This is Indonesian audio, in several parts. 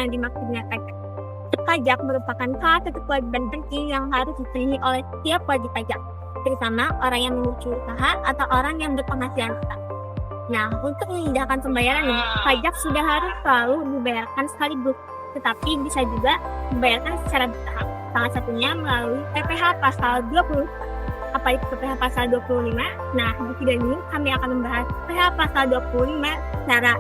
yang dimaksud dengan pajak. Pajak merupakan salah satu kewajiban penting yang harus dipenuhi oleh setiap wajib pajak, terutama orang yang memiliki usaha atau orang yang berpenghasilan tetap. Nah, untuk memudahkan pembayaran pajak sudah harus selalu dibayarkan sekaligus, tetapi bisa juga dibayarkan secara bertahap. Salah satunya melalui PPh pasal 20. Apa itu PPh pasal 25? Nah, di video ini kami akan membahas PPh pasal 25 secara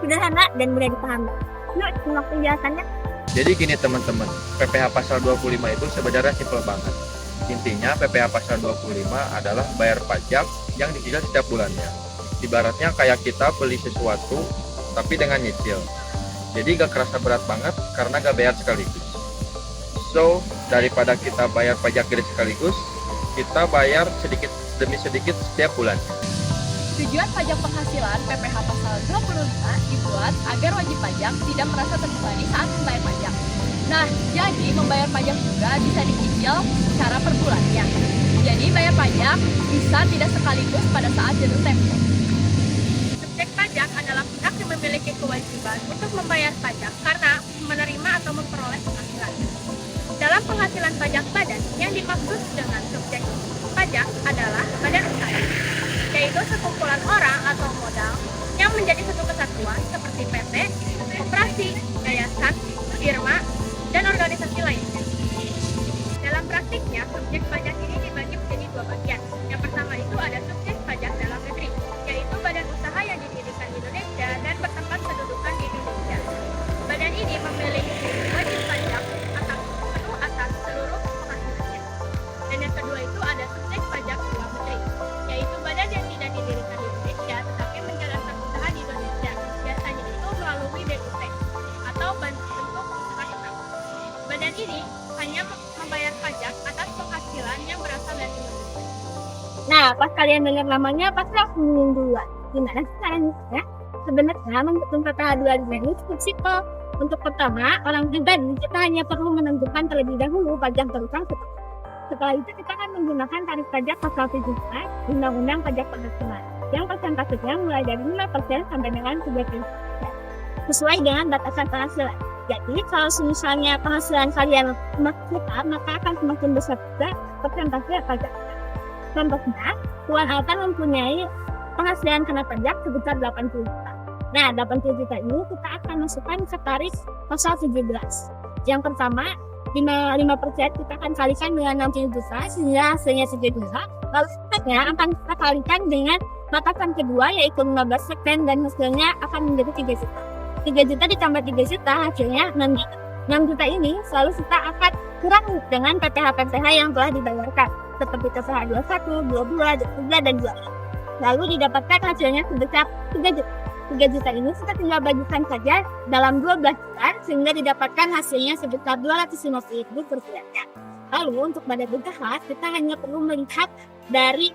sederhana dan mudah dipahami. Yuk, simak penjelasannya. Jadi gini teman-teman, PPh pasal 25 itu sebenarnya simpel banget. Intinya PPh pasal 25 adalah bayar pajak yang dicicil setiap bulannya. Ibaratnya kayak kita beli sesuatu tapi dengan nyicil. Jadi gak kerasa berat banget karena gak bayar sekaligus. So, daripada kita bayar pajak gede sekaligus, kita bayar sedikit demi sedikit setiap bulan. Tujuan pajak penghasilan PPh pasal 25 dibuat agar wajib pajak tidak merasa terbebani saat membayar pajak. Nah, jadi membayar pajak juga bisa dicicil secara per bulannya. Jadi bayar pajak bisa tidak sekaligus pada saat jatuh tempo. Subjek pajak adalah pihak yang memiliki kewajiban untuk membayar pajak karena menerima atau memperoleh penghasilan. Dalam penghasilan pajak badan, yang dimaksud dengan subjek pajak adalah badan usaha, yaitu sekumpulan orang atau modal yang menjadi satu kesatuan seperti PT, koperasi, yayasan, firma, dan organisasi lainnya. Dalam praktiknya, subjek pajak ini dibagi menjadi dua bagian. Yang pertama itu ada subjek pajak dalam negeri, yaitu badan usaha yang didirikan di Indonesia dan bertempat kedudukan di Indonesia. Badan ini memiliki wajib pajak atas seluruh penghasilannya. Dan yang kedua itu ada subjek pajak luar negeri, yaitu badan yang tidak didirikan di Indonesia tetapi menjalankan usaha di Indonesia. Biasanya itu melalui BUT atau bentuk usaha tetap. Badan ini hanya membayar pajak atas penghasilan yang berasal dari Indonesia. Nah, pas kalian dengar namanya, pasti langsung bingung duluan. Gimana sih caranya? Sebenarnya menghitung PPh 25 ini cukup simpel. Untuk pertama, orang pribadi kita hanya perlu menentukan terlebih dahulu pajak terutang. Setelah itu kita akan menggunakan tarif pajak pasal 17 Undang-Undang Pajak Penghasilan yang persentasenya mulai dari 5% sampai dengan 30% sesuai dengan batasan penghasilan. Jadi kalau misalnya penghasilan kalian semakin besar, maka akan semakin besar juga persentase pajak. Contohnya, Tuan Altan mempunyai penghasilan kena pajak sebesar 80 juta. Nah, 80 juta ini kita akan masukkan ke tarif pasal 17. Yang pertama, 5% kita akan kalikan dengan 60 juta sehingga hasilnya 3 juta. Lalu selanjutnya akan kita kalikan dengan batasan kedua yaitu 15% dan hasilnya akan menjadi 3 juta. 3 juta ditambah 3 juta hasilnya 6 juta. 6 juta ini selalu kita akan kurangi dengan PPh yang telah dibayarkan seperti PPh 21, 22, 23, dan 24. Lalu didapatkan hasilnya sebesar 3 juta. 3 juta ini kita tinggal bagikan saja dalam 12 bulan sehingga didapatkan hasilnya sebesar 250.000 per bulannya. Lalu untuk badan usaha kita hanya perlu melihat dari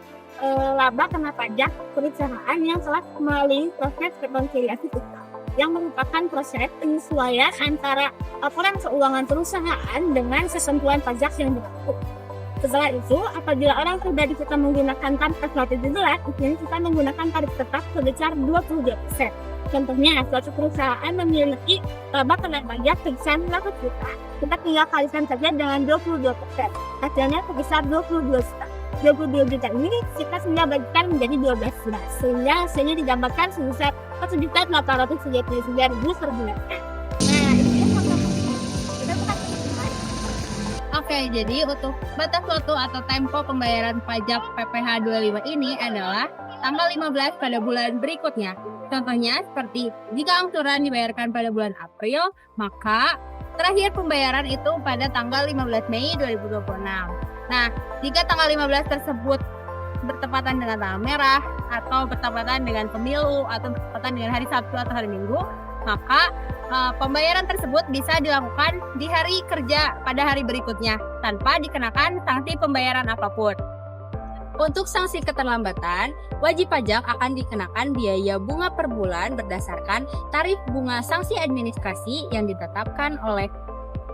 laba kena pajak perusahaan yang telah melalui proses rekonsiliasi fiskal yang merupakan proses penyesuaian antara laporan keuangan perusahaan dengan ketentuan pajak yang berlaku. Setelah itu, apabila orang pribadi kita menggunakan tarif pasal 17, di sini kita menggunakan tarif tetap sebesar 22%. Contohnya, suatu perusahaan memiliki laba kena pajak sebesar 100 juta. Kita tinggal kalikan saja dengan 22%. Hasilnya sebesar 22 juta. 22 juta ini kita tinggal bagikan menjadi 12 bulan. Sehingga hasilnya didapatkan sebesar 1.839.000 per bulannya. Nah, ini Oke, jadi untuk batas waktu atau tempo pembayaran pajak PPh 25 ini adalah tanggal 15 pada bulan berikutnya. Contohnya seperti jika angsuran dibayarkan pada bulan April, maka terakhir pembayaran itu pada tanggal 15 Mei 2026. Nah, jika tanggal 15 tersebut bertepatan dengan tanggal merah atau bertepatan dengan pemilu atau bertepatan dengan hari Sabtu atau hari Minggu, maka pembayaran tersebut bisa dilakukan di hari kerja pada hari berikutnya tanpa dikenakan sanksi pembayaran apapun. Untuk sanksi keterlambatan, wajib pajak akan dikenakan biaya bunga per bulan berdasarkan tarif bunga sanksi administrasi yang ditetapkan oleh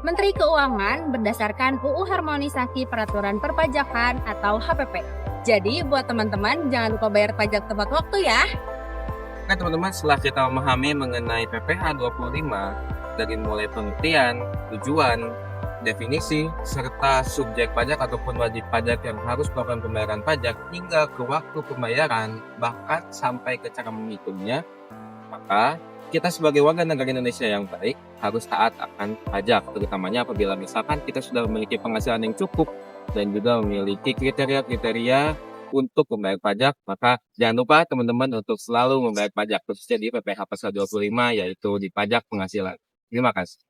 Menteri Keuangan berdasarkan UU Harmonisasi Peraturan Perpajakan atau HPP. Jadi buat teman-teman jangan lupa bayar pajak tepat waktu ya. Nah teman-teman, setelah kita memahami mengenai PPh 25, dari mulai pengertian, tujuan, definisi, serta subjek pajak ataupun wajib pajak yang harus melakukan pembayaran pajak hingga ke waktu pembayaran, bahkan sampai ke cara menghitungnya, maka kita sebagai warga negara Indonesia yang baik harus taat akan pajak, terutamanya apabila misalkan kita sudah memiliki penghasilan yang cukup dan juga memiliki kriteria-kriteria untuk membayar pajak, maka jangan lupa teman-teman untuk selalu membayar pajak, khususnya di PPh Pasal 25 yaitu di pajak penghasilan. Terima kasih.